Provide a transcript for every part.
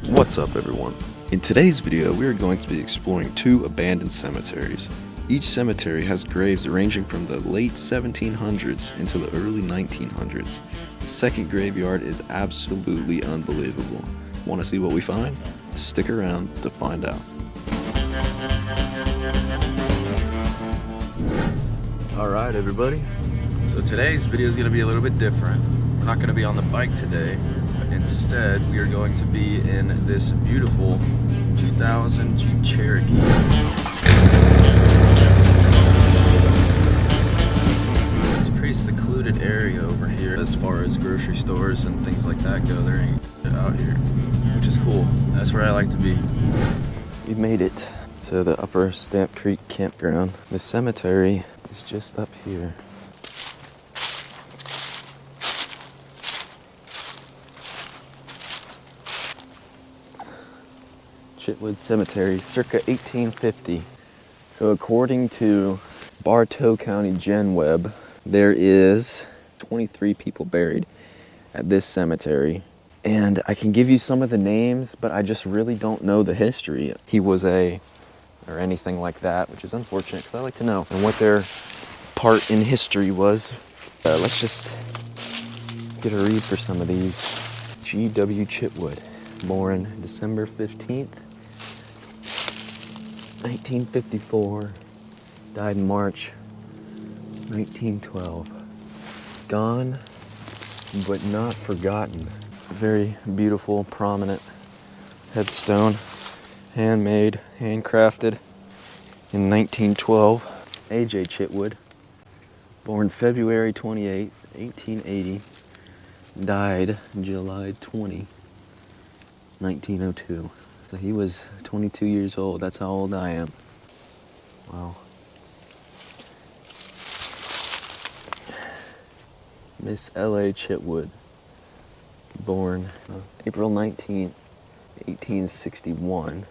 What's up, everyone? In today's video, we are going to be exploring 2 abandoned cemeteries. Each cemetery has graves ranging from the late 1700s into the early 1900s. The second graveyard is absolutely unbelievable. Want to see what we find? Stick around to find out. Alright, everybody. So today's video is going to be a little bit different. We're not going to be on the bike today. Instead, we are going to be in this beautiful 2000 Jeep Cherokee. It's a pretty secluded area over here as far as grocery stores and things like that go. There ain't shit out here, which is cool. That's where I like to be. We made it to the Upper Stamp Creek campground. The cemetery is just up here. Chitwood Cemetery, circa 1850. So according to Bartow County Gen Web, there is 23 people buried at this cemetery. And I can give you some of the names, but I just really don't know the history. He was or anything like that, which is unfortunate because I like to know and what their part in history was. Let's just get a read for some of these. G.W. Chitwood, born December 15th, 1954, died in March 1912. Gone, but not forgotten. Very beautiful, prominent headstone, handmade, handcrafted in 1912. A.J. Chitwood, born February 28th, 1880, died July 20, 1902. So he was 22 years old. That's how old I am. Wow. Miss L.A. Chitwood, born April 19th, 1861,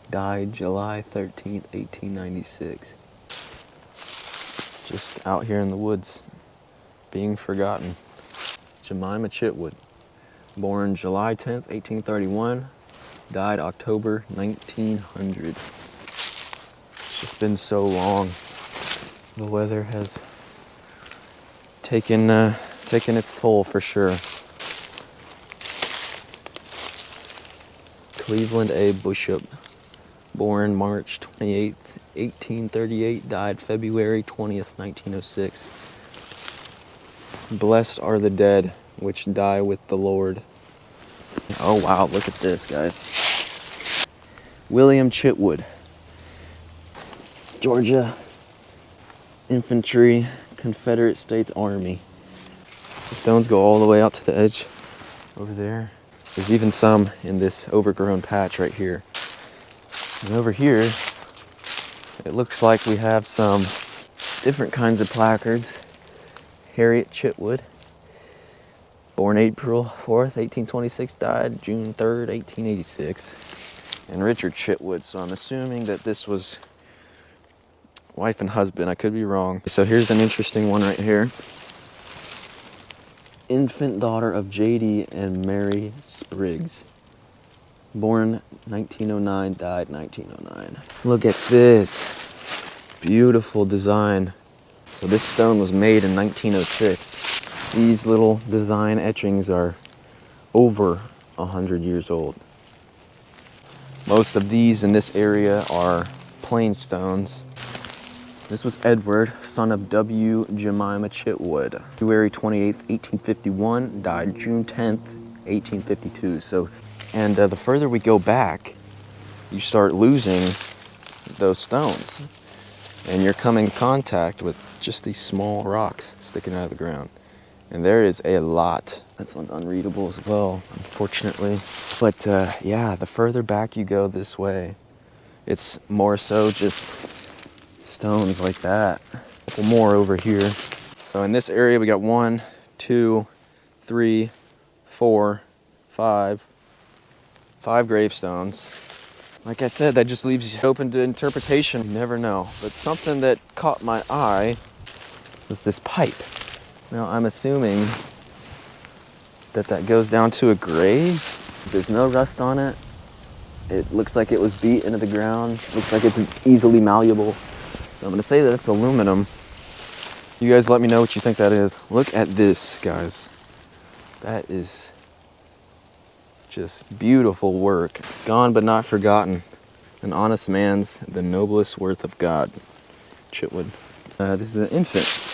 died July 13th, 1896. Just out here in the woods, being forgotten. Jemima Chitwood, born July 10th, 1831, died October 1900. It's just been so long. The weather has taken its toll for sure. Cleveland A. Bishop, born March 28th, 1838, died February 20th, 1906. Blessed are the dead which die with the Lord. Oh wow, look at this, guys. William Chitwood, Georgia Infantry, Confederate States Army. The stones go all the way out to the edge over there. There's even some in this overgrown patch right here. And over here, it looks like we have some different kinds of placards. Harriet Chitwood, born April 4th, 1826, died June 3rd, 1886. And Richard Chitwood, so I'm assuming that this was wife and husband. I could be wrong. So here's an interesting one right here. Infant daughter of J.D. and Mary Spriggs, born 1909, died 1909. Look at this beautiful design. So this stone was made in 1906. These little design etchings are over 100 years old. Most of these in this area are plain stones. This was Edward, son of W. Jemima Chitwood. February 28th, 1851, died June 10th, 1852. So, and the further we go back, you start losing those stones. And you're coming in contact with just these small rocks sticking out of the ground. And there is a lot. This one's unreadable as well, unfortunately. But yeah, the further back you go this way, it's more so just stones like that. A couple more over here. So in this area, we got 1, 2, 3, 4, 5 gravestones. Like I said, that just leaves you open to interpretation. You never know. But something that caught my eye was this pipe. Now I'm assuming that goes down to a grave. There's no rust on it. It looks like it was beat into the ground. Looks like it's easily malleable. So I'm gonna say that it's aluminum. You guys let me know what you think that is. Look at this, guys. That is just beautiful work. Gone but not forgotten. An honest man's the noblest worth of God. Chitwood. This is an infant.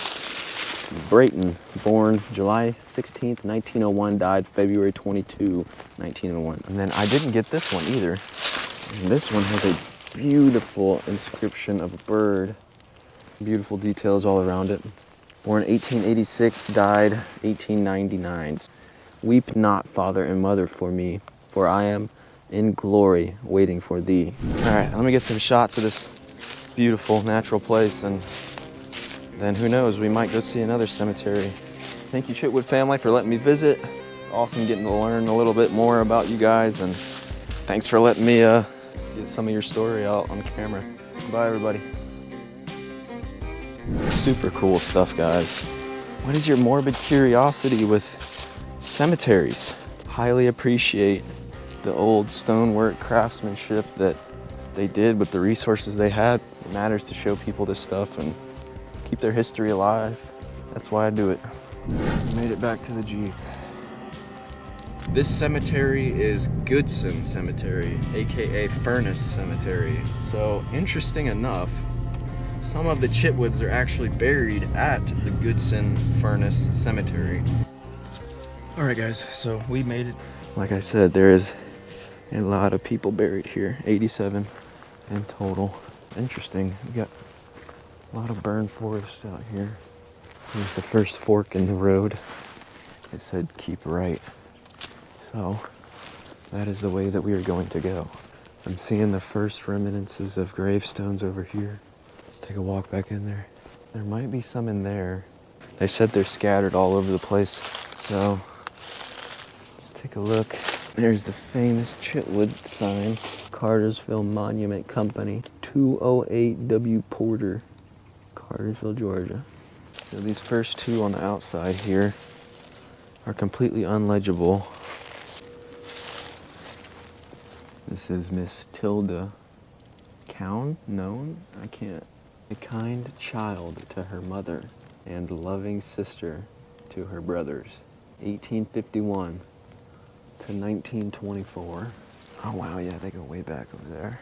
Brayton, born July 16th, 1901, died February 22, 1901. And then I didn't get this one either. And this one has a beautiful inscription of a bird. Beautiful details all around it. Born 1886, died 1899. Weep not, father and mother, for me, for I am in glory waiting for thee. All right, let me get some shots of this beautiful natural place, and then who knows, we might go see another cemetery. Thank you, Chitwood family, for letting me visit. Awesome getting to learn a little bit more about you guys, and thanks for letting me get some of your story out on camera. Bye, everybody. Super cool stuff, guys. What is your morbid curiosity with cemeteries? Highly appreciate the old stonework craftsmanship that they did with the resources they had. It matters to show people this stuff and keep their history alive. That's why I do it. Made it back to the Jeep. This cemetery is Goodson Cemetery, AKA Furnace Cemetery. So interesting enough, some of the Chitwoods are actually buried at the Goodson Furnace Cemetery. All right, guys, so we made it. Like I said, there is a lot of people buried here, 87 in total. Interesting, we got a lot of burn forest out here. Here's the first fork in the road. It said keep right. So that is the way that we are going to go. I'm seeing the first reminiscences of gravestones over here. Let's take a walk back in there. There might be some in there. They said they're scattered all over the place. So let's take a look. There's the famous Chitwood sign. Cartersville Monument Company, 208 W. Porter, Cartersville, Georgia. So these first two on the outside here are completely unlegible. This is Miss Tilda Cowan, known, I can't. A kind child to her mother and loving sister to her brothers. 1851 to 1924. Oh wow, yeah, they go way back over there.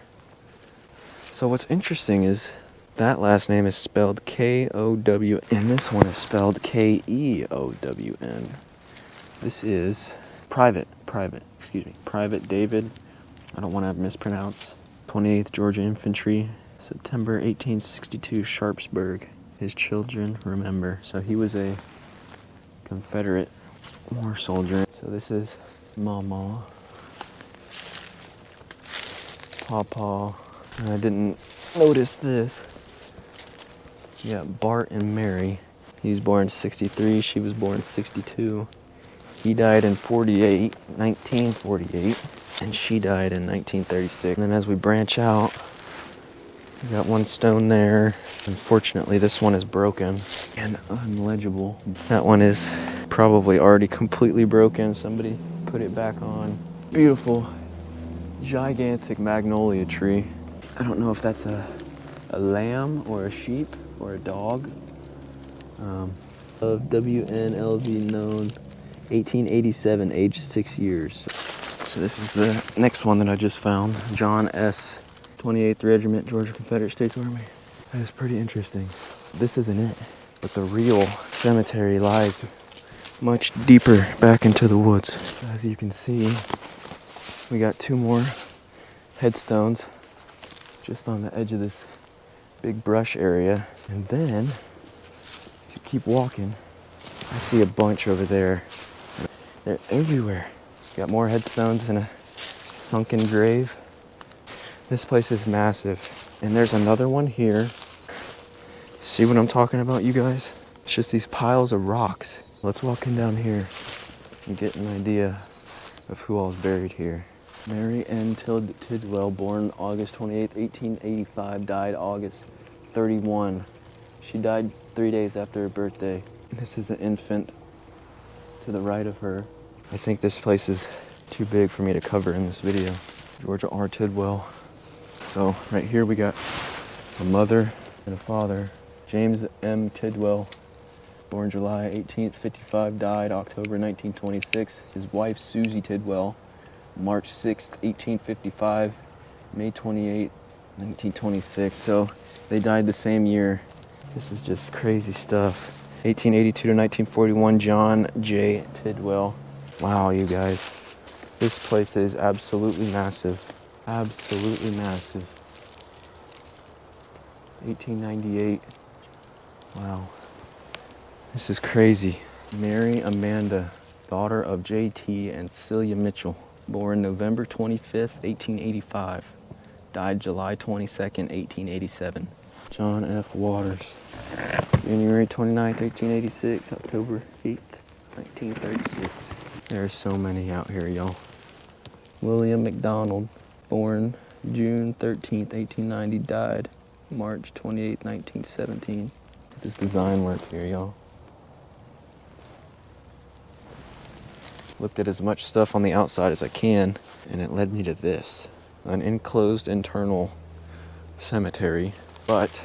So what's interesting is that last name is spelled K-O-W, and this one is spelled K-E-O-W-N. This is Private David, I don't want to mispronounce, 28th Georgia Infantry, September 1862, Sharpsburg. His children remember. So he was a Confederate war soldier. So this is Mama, Pawpaw, and I didn't notice this. Yeah, Bart and Mary. He was born in 63, she was born in 62. He died in 1948, and she died in 1936. And then as we branch out, we got one stone there. Unfortunately, this one is broken and unlegible. That one is probably already completely broken. Somebody put it back on. Beautiful, gigantic magnolia tree. I don't know if that's a lamb or a sheep or a dog. Of WNLV known, 1887, age 6 years. So this is the next one that I just found. John S. 28th Regiment, Georgia Confederate States Army. That is pretty interesting. This isn't it, but the real cemetery lies much deeper back into the woods. As you can see, we got two more headstones just on the edge of this big brush area. And then, if you keep walking, I see a bunch over there. They're everywhere. Got more headstones in a sunken grave. This place is massive. And there's another one here. See what I'm talking about, you guys? It's just these piles of rocks. Let's walk in down here and get an idea of who all's buried here. Mary N. Tidwell, born August 28, 1885, died August 31. She died 3 days after her birthday. This is an infant to the right of her. I think this place is too big for me to cover in this video. Georgia R. Tidwell. So right here we got a mother and a father. James M. Tidwell, born July 18th, 55, died October 1926. His wife, Susie Tidwell, March 6th, 1855, May 28th, 1926. So they died the same year. This is just crazy stuff. 1882 to 1941, John J. Tidwell. Wow, you guys. This place is absolutely massive. Absolutely massive. 1898. Wow. This is crazy. Mary Amanda, daughter of J.T. and Celia Mitchell, born November 25th, 1885. Died July 22nd, 1887. John F. Waters, January 29th, 1886, October 8th, 1936. There are so many out here, y'all. William McDonald, born June 13th, 1890, died March 28th, 1917. This design work here, y'all. Looked at as much stuff on the outside as I can, and it led me to this. An enclosed internal cemetery. But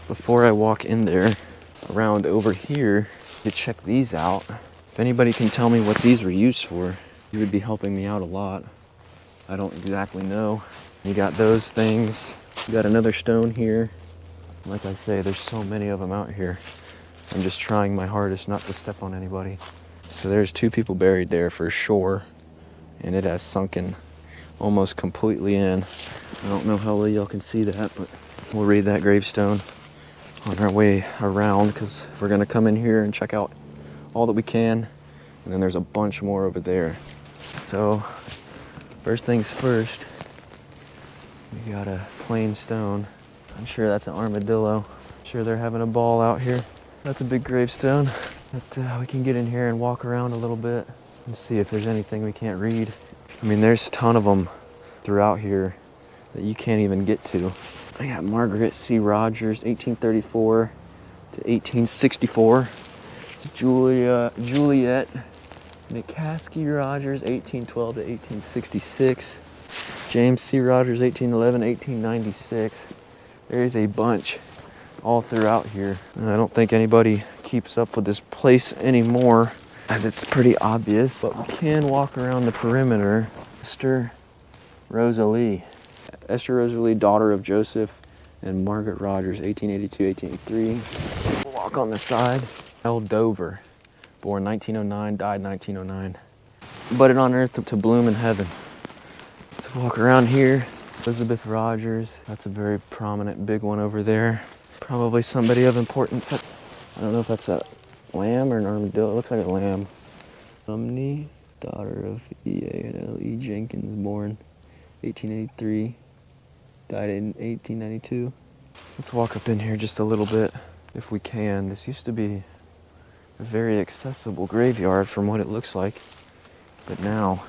before I walk in there, around over here, to check these out. If anybody can tell me what these were used for, you would be helping me out a lot. I don't exactly know. You got those things. You got another stone here. Like I say, there's so many of them out here. I'm just trying my hardest not to step on anybody. So there's 2 people buried there for sure, and it has sunken almost completely in. I don't know how well y'all can see that, but we'll read that gravestone on our way around, because we're gonna come in here and check out all that we can, and then there's a bunch more over there. So first things first, we got a plain stone. I'm sure that's an armadillo. I'm sure they're having a ball out here. That's a big gravestone. But we can get in here and walk around a little bit and see if there's anything we can't read. I mean, there's a ton of them throughout here that you can't even get to. I got Margaret C. Rogers, 1834 to 1864. Juliet McCaskey Rogers, 1812 to 1866. James C. Rogers, 1811 to 1896. There's a bunch all throughout here. I don't think anybody keeps up with this place anymore, as it's pretty obvious, but we can walk around the perimeter. Esther Rosalie, daughter of Joseph and Margaret Rogers, 1882, 1883. We'll walk on the side. L. Dover, born 1909, died 1909. Budded on earth to bloom in heaven. Let's walk around here. Elizabeth Rogers, that's a very prominent big one over there. Probably somebody of importance. I don't know if that's a lamb or an armadillo. It looks like a lamb. Sumney, daughter of E.A. and L.E. Jenkins, born 1883, died in 1892. Let's walk up in here just a little bit if we can. This used to be a very accessible graveyard from what it looks like, but now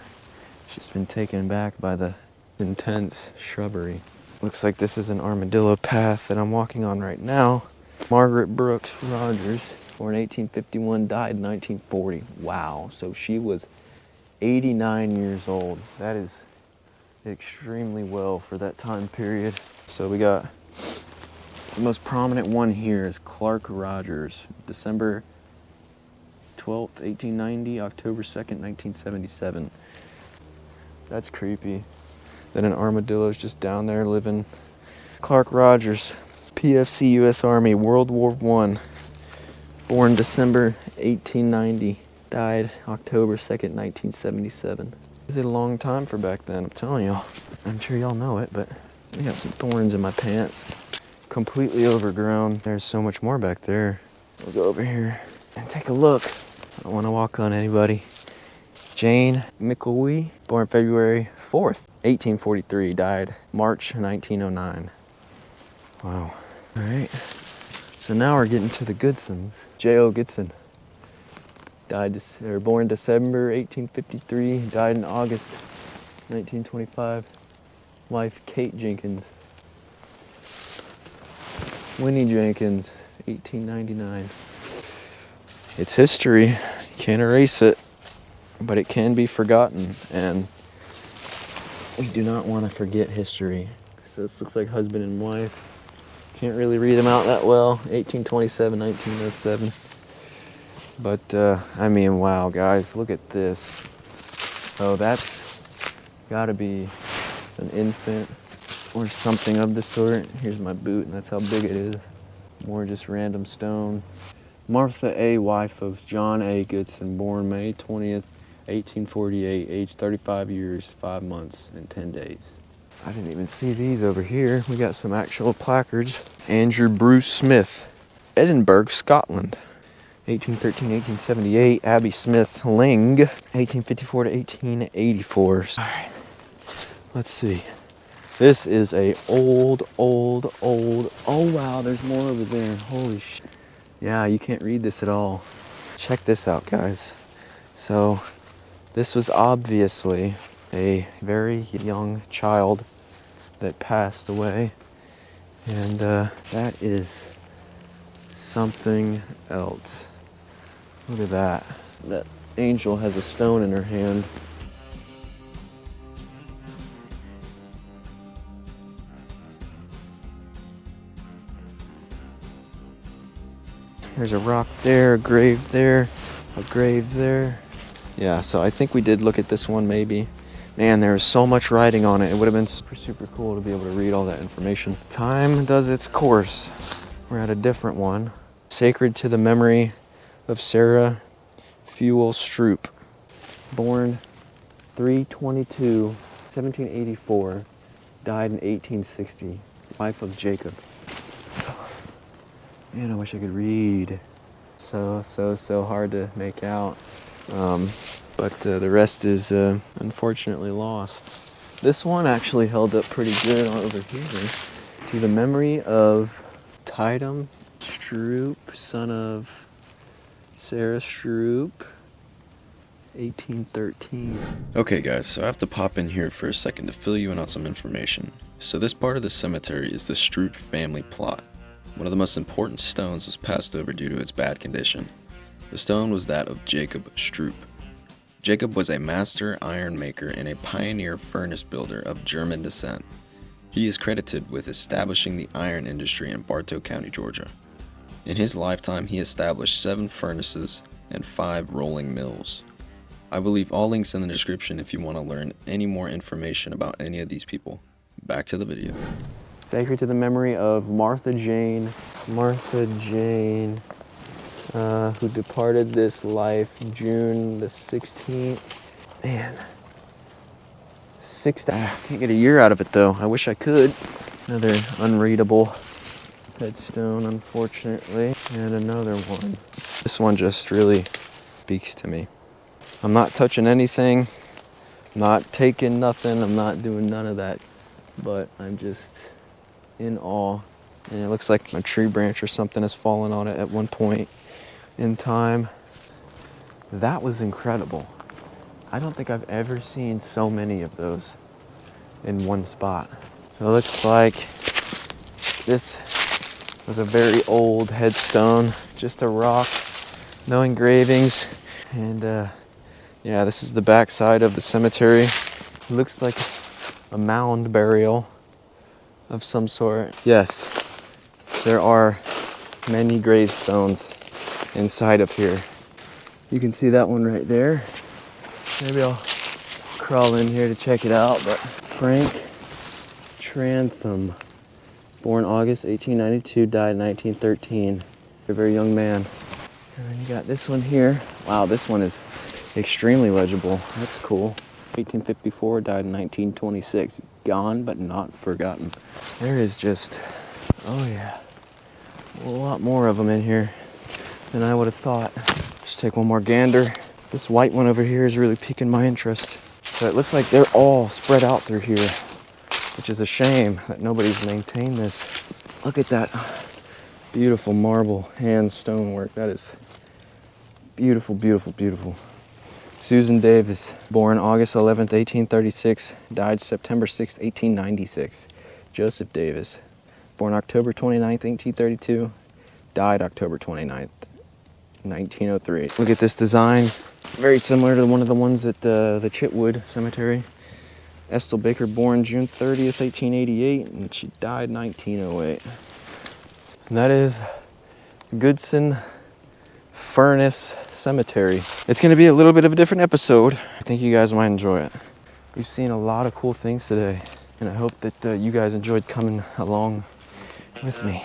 it's just been taken back by the intense shrubbery. Looks like this is an armadillo path that I'm walking on right now. Margaret Brooks Rogers, born 1851, died in 1940. Wow, so she was 89 years old. That is extremely well for that time period. So we got the most prominent one here is Clark Rogers, December 12th, 1890, October 2nd, 1977. That's creepy. Then an armadillo's just down there living. Clark Rogers, PFC U.S. Army, World War I. Born December 1890, died October 2nd, 1977. This is a long time for back then, I'm telling y'all. I'm sure y'all know it, but I got some thorns in my pants. Completely overgrown. There's so much more back there. We'll go over here and take a look. I don't want to walk on anybody. Jane McElwee, born February 4th, 1843, died March 1909. Wow. All right. So now we're getting to the Goodsons. J.O. Goodson, born December 1853, died in August 1925. Wife Kate Jenkins. Winnie Jenkins, 1899. It's history. You can't erase it. but it can be forgotten, and we do not want to forget history. So this looks like husband and wife. Can't really read them out that well. 1827, 1907. But, I mean, wow, guys, look at this. So that's gotta be an infant or something of the sort. Here's my boot, and that's how big it is. More just random stone. Martha A., wife of John A. Goodson, born May 20th, 1848, age 35 years, 5 months, and 10 days. I didn't even see these over here. We got some actual placards. Andrew Bruce Smith, Edinburgh, Scotland. 1813, 1878, Abby Smith Ling, 1854 to 1884. All right, let's see. This is a old, oh wow, there's more over there, holy shit. Yeah, you can't read this at all. Check this out, guys. So, this was obviously a very young child that passed away, and that is something else. Look at that. That angel has a stone in her hand. There's a rock there, a grave there, a grave there. Yeah, so I think we did look at this one maybe. Man, there was so much writing on it. It would have been super cool to be able to read all that information. Time does its course. We're at a different one. Sacred to the memory of Sarah Fuel Stroop, born 3/22, 1784, died in 1860, wife of Jacob. Man, I wish I could read. So hard to make out. But the rest is unfortunately lost. This one actually held up pretty good over here. To the memory of Tidham Stroop, son of Sarah Stroop, 1813. Okay guys, so I have to pop in here for a second to fill you in on some information. So this part of the cemetery is the Stroop family plot. One of the most important stones was passed over due to its bad condition. The stone was that of Jacob Stroop. Jacob was a master iron maker and a pioneer furnace builder of German descent. He is credited with establishing the iron industry in Bartow County, Georgia. In his lifetime, he established 7 furnaces and 5 rolling mills. I will leave all links in the description if you want to learn any more information about any of these people. Back to the video. Sacred to the memory of Martha Jane, who departed this life June the 16th. Man, can't get a year out of it though. I wish I could. Another unreadable headstone, unfortunately, and another one. This one just really speaks to me. I'm not touching anything, not taking nothing, I'm not doing none of that, but I'm just in awe. And it looks like a tree branch or something has fallen on it at one point in time. That was incredible. I don't think I've ever seen so many of those in one spot. It looks like this was a very old headstone, just a rock, no engravings. And yeah, this is the back side of the cemetery. It looks like a mound burial of some sort. Yes, there are many gravestones inside of here. You can see that one right there. Maybe I'll crawl in here to check it out, but Frank Trantham, born August 1892, died 1913. A very young man. And then you got this one here. Wow, this one is extremely legible. That's cool. 1854, died in 1926. Gone but not forgotten. There is just, oh yeah, a lot more of them in here than I would have thought. Just take one more gander. This white one over here is really piquing my interest. So it looks like they're all spread out through here, which is a shame that nobody's maintained this. Look at that beautiful marble hand stonework. That is beautiful, beautiful, beautiful. Susan Davis, born August 11th, 1836, died September 6th, 1896. Joseph Davis, born October 29th, 1832, died October 29th, 1903. Look at this design. Very similar to one of the ones at the Chitwood Cemetery. Estill Baker, born June 30th, 1888, and she died 1908. And that is Goodson Furnace Cemetery. It's going to be a little bit of a different episode. I think you guys might enjoy it. We've seen a lot of cool things today, and I hope that you guys enjoyed coming along with me.